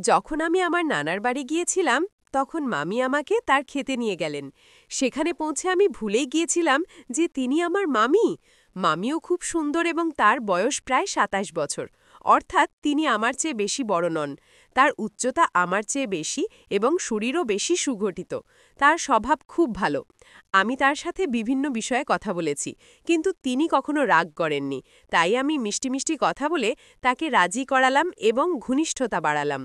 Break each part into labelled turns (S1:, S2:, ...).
S1: যখন আমি আমার নানার বাড়ি গিয়েছিলাম তখন মামি আমাকে তার খেতে নিয়ে গেলেন। সেখানে পৌঁছে আমি ভুলেই গিয়েছিলাম যে তিনি আমার মামি। মামিও খুব সুন্দর এবং তার বয়স প্রায় ২৭ বছর, অর্থাৎ তিনি আমার চেয়ে বেশি বড় নন। তার উচ্চতা আমার চেয়ে বেশি এবং শরীরও বেশি সুগঠিত। তার স্বভাব খুব ভালো। আমি তার সাথে বিভিন্ন বিষয়ে কথা বলেছি, কিন্তু তিনি কখনো রাগ করেননি। তাই আমি মিষ্টি মিষ্টি কথা বলে তাকে রাজি করালাম এবং ঘনিষ্ঠতা বাড়ালাম।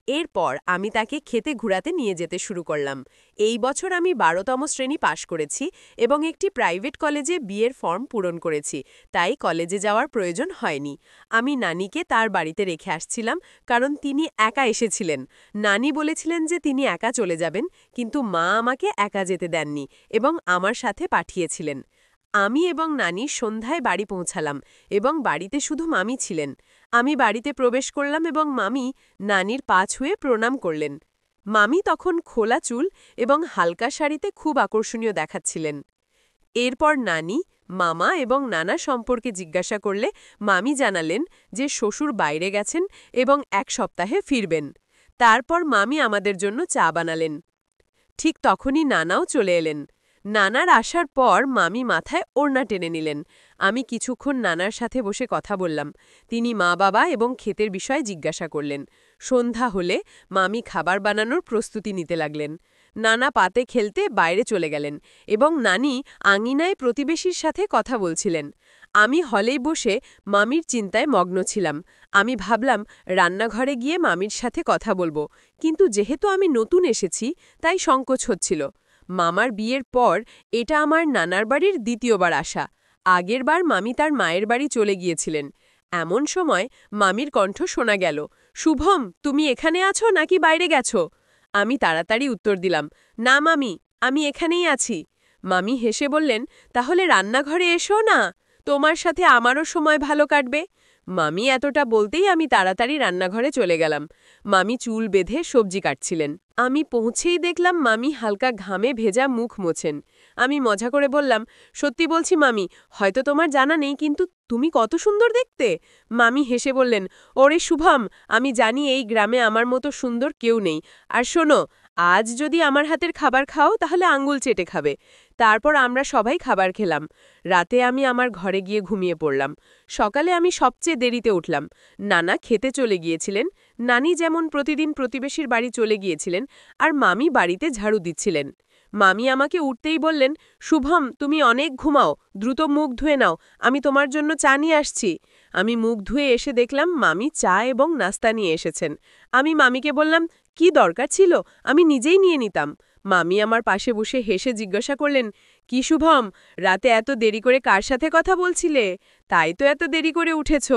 S1: এরপর আমি তাকে খেতে ঘুরাতে নিয়ে যেতে শুরু করলাম। এই বছর আমি ১২তম শ্রেণী পাশ করেছি এবং একটি প্রাইভেট কলেজে বিয়ের ফর্ম পূরণ করেছি, তাই কলেজে যাওয়ার প্রয়োজন হয়নি। আমি নানিকে তার বাড়িতে রেখে আসছিলাম, কারণ তিনি একা এসেছিলেন। নানি বলেছিলেন যে তিনি একা চলে যাবেন, কিন্তু মা আমাকে একা যেতে দেননি এবং আমার সাথে পাঠিয়েছিলেন। আমি এবং নানি সন্ধ্যায় বাড়ি পৌঁছালাম এবং বাড়িতে শুধু মামি ছিলেন। আমি বাড়িতে প্রবেশ করলাম এবং মামি নানির পা ছুঁয়ে প্রণাম করলেন। মামি তখন খোলা চুল এবং হালকা শাড়িতে খুব আকর্ষণীয় দেখাচ্ছিলেন। এরপর নানি, মামা এবং নানা সম্পর্কে জিজ্ঞাসা করলে মামি জানালেন যে শ্বশুর বাইরে গেছেন এবং ১ সপ্তাহে ফিরবেন। তারপর মামি আমাদের জন্য চা বানালেন। ঠিক তখনই নানাও চলে এলেন। নানার আসার পর মামি মাথায় ওড়না টেনে নিলেন। আমি কিছুক্ষণ নানার সাথে বসে কথা বললাম। তিনি মা-বাবা এবং ক্ষেতের বিষয়ে জিজ্ঞাসা করলেন। সন্ধ্যা হলে মামি খাবার বানানোর প্রস্তুতি নিতে লাগলেন। নানা পাতে খেলতে বাইরে চলে গেলেন এবং নানি আঙিনায় প্রতিবেশীর সাথে কথা বলছিলেন। আমি হলেই বসে মামির চিন্তায় মগ্ন ছিলাম। আমি ভাবলাম রান্নাঘরে গিয়ে মামির সাথে কথা বলবো, কিন্তু যেহেতু আমি নতুন এসেছি তাই সংকোচ হচ্ছিল। মামার বিয়ের পর এটা আমার নানার বাড়ির দ্বিতীয়বার আসা। আগেরবার মামি তার মায়ের বাড়ি চলে গিয়েছিলেন। এমন সময় মামির কণ্ঠ শোনা গেল, শুভম, তুমি এখানে আছো নাকি বাইরে গেছো? আমি তাড়াতাড়ি উত্তর দিলাম, না মামি, আমি এখানেই আছি। মামি হেসে বললেন, তাহলে রান্নাঘরে এসো না, তোমার সাথে আমারও সময় ভালো কাটবে। মামি এতটা বলতেই আমি তাড়াতাড়ি রান্নাঘরে চলে গেলাম। মামি চুল বেঁধে সবজি কাটছিলেন। আমি পৌঁছেই দেখলাম মামি হালকা ঘামে ভেজা মুখ মোছেন। আমি মজা করে বললাম, সত্যি বলছি মামি, হয়তো তোমার জানা নেই, কিন্তু তুমি কত সুন্দর দেখতে। মামি হেসে বললেন, ওরে শুভম, আমি জানি এই গ্রামে আমার মতো সুন্দর কেউ নেই। আর শোনো, আজ যদি আমার হাতের খাবার খাও তাহলে আঙ্গুল চেটে খাবে। তারপর আমরা সবাই খাবার খেলাম। রাতে আমি আমার ঘরে গিয়ে ঘুমিয়ে পড়লাম। সকালে আমি সবচেয়ে দেরিতে উঠলাম। নানা খেতে চলে গিয়েছিলেন, নানি যেমন প্রতিদিন প্রতিবেশীর বাড়ি চলে গিয়েছিলেন, আর মামি বাড়িতে ঝাড়ু দিচ্ছিলেন। মামি আমাকে উঠতেই বললেন, শুভম, তুমি অনেক ঘুমাও, দ্রুত মুখ ধুয়ে নাও, আমি তোমার জন্য চা নিয়ে আসছি। আমি মুখ ধুয়ে এসে দেখলাম মামি চা এবং নাস্তা নিয়ে এসেছেন। আমি মামিকে বললাম, কি দরকার ছিল, আমি নিজেই নিয়ে নিতাম। মামি আমার পাশে বসে হেসে জিজ্ঞাসা করলেন, কি শুভম, রাতে এত দেরি করে কার সাথে কথা বলছিলে? তাই তো এত দেরি করে উঠেছ।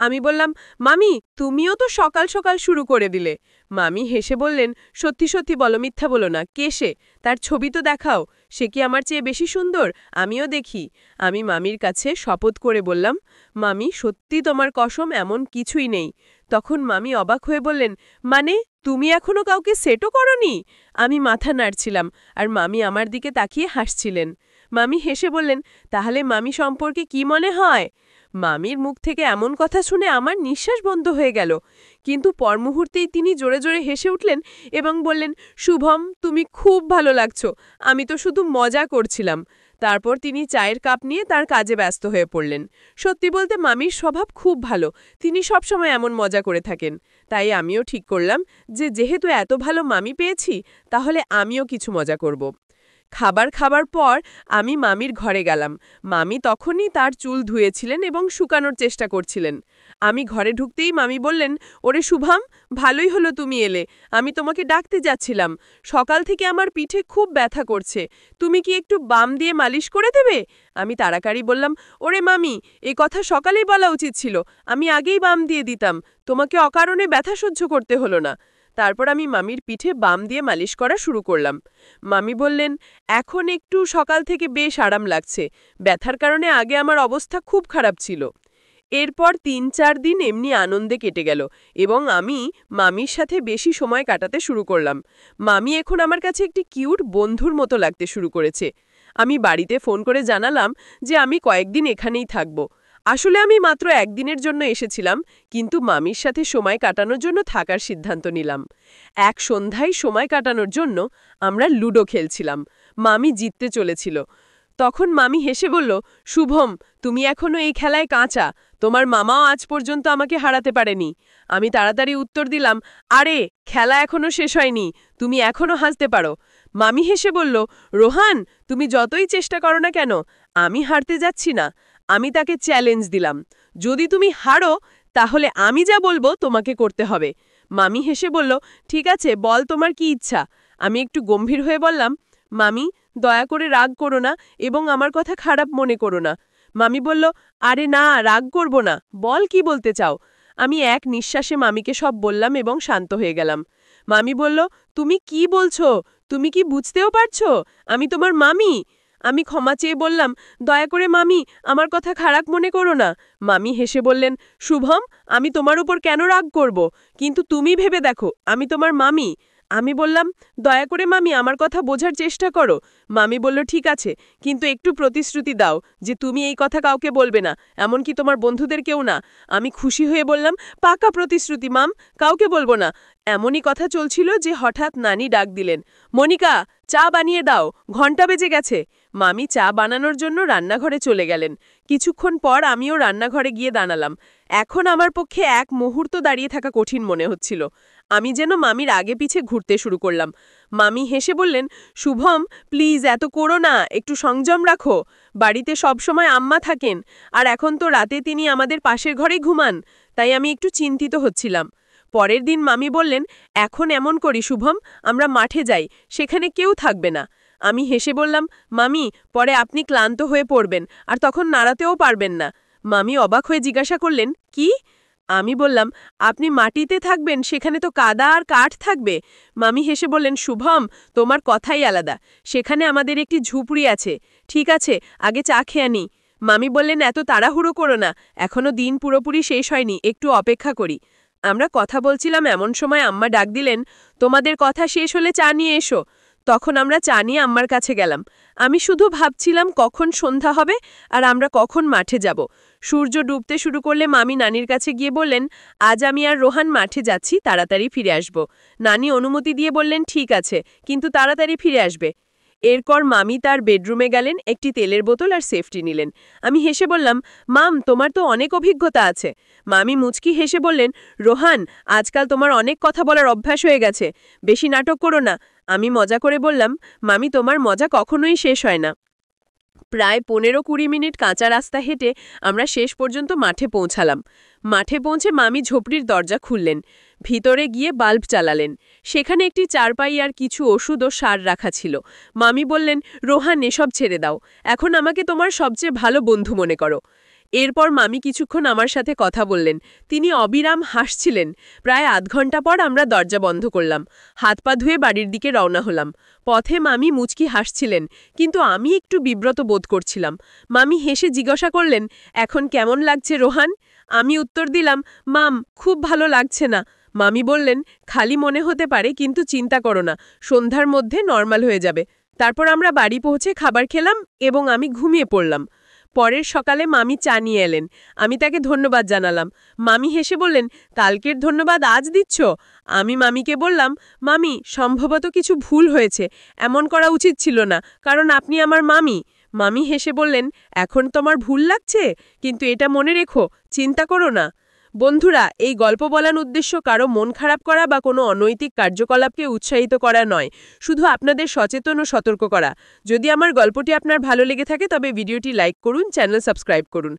S1: আমি বললাম, মামি, তুমিও তো সকাল সকাল শুরু করে দিলে। মামি হেসে বললেন, সত্যি সত্যি বলো, মিথ্যা বলো না, কে সে? তার ছবি তো দেখাও, সে কি আমার চেয়ে বেশি সুন্দর? আমিও দেখি। আমি মামির কাছে শপথ করে বললাম, মামি, সত্যি তোমার কসম, এমন কিছুই নেই। তখন মামি অবাক হয়ে বললেন, মানে তুমি এখনো কাউকে সেটও করনি? আমি মাথা নাড়ছিলাম, আর মামি আমার দিকে তাকিয়ে হাসছিলেন। মামি হেসে বললেন, তাহলে মামি সম্পর্কে কি মনে হয়? মামির মুখ থেকে এমন কথা শুনে আমার নিঃশ্বাস বন্ধ হয়ে গেল, কিন্তু পর মুহূর্তেই তিনি জোরে জোরে হেসে উঠলেন এবং বললেন, শুভম, তুমি খুব ভালো লাগছো, আমি তো শুধু মজা করছিলাম। তারপর তিনি চায়ের কাপ নিয়ে তার কাজে ব্যস্ত হয়ে পড়লেন। সত্যি বলতে মামির স্বভাব খুব ভালো, তিনি সবসময় এমন মজা করে থাকেন। তাই আমিও ঠিক করলাম যে যেহেতু এত ভালো মামি পেয়েছি, তাহলে আমিও কিছু মজা করব। খাবার খাবার পর আমি মামির ঘরে গেলাম। মামি তখনই তার চুল ধুয়েছিলেন এবং শুকানোর চেষ্টা করছিলেন। আমি ঘরে ঢুকতেই মামি বললেন, ওরে শুভম, ভালোই হলো তুমি এলে, আমি তোমাকে ডাকতে যাচ্ছিলাম। সকাল থেকে আমার পিঠে খুব ব্যথা করছে, তুমি কি একটু বাম দিয়ে মালিশ করে দেবে? আমি তাড়াতাড়ি বললাম, ওরে মামি, এ কথা সকালেই বলা উচিত ছিল, আমি আগেই বাম দিয়ে দিতাম, তোমাকে অকারণে ব্যথা সহ্য করতে হলো না। তারপর আমি মামির পিঠে বাম দিয়ে মালিশ করা শুরু করলাম। মামি বললেন, এখন একটু সকাল থেকে বেশ আরাম লাগছে, ব্যথার কারণে আগে আমার অবস্থা খুব খারাপ ছিল। এরপর ৩-৪ দিন এমনি আনন্দে কেটে গেল এবং আমি মামির সাথে বেশি সময় কাটাতে শুরু করলাম। মামি এখন আমার কাছে একটি কিউট বন্ধুর মতো লাগতে শুরু করেছে। আমি বাড়িতে ফোন করে জানালাম যে আমি কয়েকদিন এখানেই থাকব। আসলে আমি মাত্র একদিনের জন্য এসেছিলাম, কিন্তু মামির সাথে সময় কাটানোর জন্য থাকার সিদ্ধান্ত নিলাম। এক সন্ধ্যায় সময় কাটানোর জন্য আমরা লুডো খেলছিলাম। মামি জিততে চলেছিল। তখন মামি হেসে বলল, শুভম, তুমি এখনো এই খেলায় কাঁচা। তোমার মামাও আজ পর্যন্ত আমাকে হারাতে পারেনি। আমি তাড়াতাড়ি উত্তর দিলাম, আরে, খেলা এখনো শেষ হয়নি, তুমি এখনো হাসতে পারো। মামি হেসে বলল, রোহান, তুমি যতই চেষ্টা করো না কেন, আমি হারতে যাচ্ছি না। আমি তাকে চ্যালেঞ্জ দিলাম, যদি তুমি হারো তাহলে আমি যা বলবো তোমাকে করতে হবে। মামি হেসে বলল, ঠিক আছে, বল তোমার কি ইচ্ছা। আমি একটু গম্ভীর হয়ে বললাম, মামি, দয়া করে রাগ করো না এবং আমার কথা খারাপ মনে করো না। মামি বলল, আরে না, রাগ করব না, বল কি বলতে চাও। আমি এক নিঃশ্বাসে মামিকে সব বললাম এবং শান্ত হয়ে গেলাম। মামি বলল, তুমি কি বলছো? তুমি কি বুঝতেও পারছো আমি তোমার মামি? আমি ক্ষমা চেয়ে বললাম, দয়া করে মামি, আমার কথা খারাপ মনে করো না। মামি হেসে বললেন, শুভম, আমি তোমার উপর কেন রাগ করব? কিন্তু তুমি ভেবে দেখো, আমি তোমার মামি। আমি বললাম, দয়া করে মামি, আমার কথা বোঝার চেষ্টা করো। মামি বলল, ঠিক আছে, কিন্তু একটু প্রতিশ্রুতি দাও যে তুমি এই কথা কাউকে বলবে না, এমনকি তোমার বন্ধুদের কেউ না। আমি খুশি হয়ে বললাম, পাকা প্রতিশ্রুতি মাম, কাউকে বলবো না। এমনই কথা চলছিল যে হঠাৎ নানি ডাক দিলেন, মনিকা, চা বানিয়ে দাও, ঘন্টা বেজে গেছে। মামি চা বানানোর জন্য রান্নাঘরে চলে গেলেন। কিছুক্ষণ পর আমিও রান্নাঘরে গিয়ে দাঁড়ালাম। এখন আমার পক্ষে এক মুহূর্ত দাঁড়িয়ে থাকা কঠিন মনে হচ্ছিল। আমি যেন মামির আগে পিছে ঘুরতে শুরু করলাম। মামি হেসে বললেন, শুভম, প্লিজ এত করো না, একটু সংযম রাখো। বাড়িতে সবসময় আম্মা থাকেন, আর এখন তো রাতে তিনি আমাদের পাশের ঘরেই ঘুমান, তাই আমি একটু চিন্তিত হচ্ছিলাম। পরের দিন মামি বললেন, এখন এমন করি শুভম, আমরা মাঠে যাই, সেখানে কেউ থাকবে না। আমি হেসে বললাম, মামি, পরে আপনি ক্লান্ত হয়ে পড়বেন আর তখন নাড়াতেও পারবেন না। মামি অবাক হয়ে জিজ্ঞাসা করলেন, কি? আমি বললাম, আপনি মাটিতে থাকবেন, সেখানে তো কাদা আর কাঠ থাকবে। মামি হেসে বললেন, শুভম, তোমার কথাই আলাদা, সেখানে আমাদের একটি ঝুপড়ি আছে। ঠিক আছে, আগে চা খেয়ে নি। মামি বললেন, এত তাড়াহুড়ো করো না, এখনো দিন পুরোপুরি শেষ হয়নি, একটু অপেক্ষা করি। আমরা কথা বলছিলাম, এমন সময় আম্মা ডাক দিলেন, তোমাদের কথা শেষ হলে চা নিয়ে এসো। তখন আমরা চা নিয়ে আম্মার কাছে গেলাম। আমি শুধু ভাবছিলাম কখন সন্ধ্যা হবে আর আমরা কখন মাঠে যাব। সূর্য ডুবতে শুরু করলে মামি নানির কাছে গিয়ে বললেন, আজ আমি আর রোহান মাঠে যাচ্ছি, তাড়াতাড়ি ফিরে আসব। নানি অনুমতি দিয়ে বললেন, ঠিক আছে, কিন্তু তাড়াতাড়ি ফিরে আসবে। এরপর মামি তার বেডরুমে গেলেন, একটি তেলের বোতল আর সেফটি নিলেন। আমি হেসে বললাম, মাম, তোমার তো অনেক অভিজ্ঞতা আছে। মামি মুচকি হেসে বললেন, রোহান, আজকাল তোমার অনেক কথা বলার অভ্যাস হয়ে গেছে, বেশি নাটক করো না। আমি মজা করে বললাম, মামি, তোমার মজা কখনোই শেষ হয় না। প্রায় 15-20 মিনিট কাঁচা রাস্তা হেঁটে আমরা শেষ পর্যন্ত মাঠে পৌঁছালাম। মাঠে পৌঁছে মামি ঝোপড়ির দরজা খুললেন, ভিতরে গিয়ে বাল্ব চালালেন। সেখানে একটি চারপাই আর কিছু ওষুধ ও সার রাখা ছিল। মামি বললেন, রোহান, এসব ছেড়ে দাও, এখন আমাকে তোমার সবচেয়ে ভালো বন্ধু মনে করো। এরপর মামি কিছুক্ষণ আমার সাথে কথা বললেন। তিনি অবিরাম হাসছিলেন। প্রায় আধ ঘন্টা পর আমরা দরজা বন্ধ করলাম, হাত পা ধুয়ে বাড়ির দিকে রওনা হলাম। পথে মামি মুচকি হাসছিলেন, কিন্তু আমি একটু বিব্রত বোধ করছিলাম। মামি হেসে জিজ্ঞাসা করলেন, এখন কেমন লাগছে রোহান? আমি উত্তর দিলাম, মাম, খুব ভালো লাগছে না। মামি বললেন, খালি মনে হতে পারে, কিন্তু চিন্তা করো না, সন্ধ্যার মধ্যে নর্মাল হয়ে যাবে। তারপর আমরা বাড়ি পৌঁছে খাবার খেলাম এবং আমি ঘুমিয়ে পড়লাম। পরের সকালে মামি চা নিয়ে এলেন। আমি তাকে ধন্যবাদ জানালাম। মামি হেসে বললেন, কালকের ধন্যবাদ আজ দিচ্ছ? আমি মামিকে বললাম, মামি, সম্ভবত কিছু ভুল হয়েছে, এমন করা উচিত ছিল না, কারণ আপনি আমার মামি। মামি হেসে বললেন, এখন তোমার ভুল লাগছে, কিন্তু এটা মনে রেখো, চিন্তা করো না। বন্ধুরা, এই গল্প বলার উদ্দেশ্য কারো মন খারাপ করা বা কোনো অনৈতিক কার্যকলাপকে উৎসাহিত করা নয়, শুধু আপনাদের সচেতন ও সতর্ক করা। যদি আমার গল্পটি আপনার ভালো লেগে থাকে তবে ভিডিওটি লাইক করুন, চ্যানেল সাবস্ক্রাইব করুন।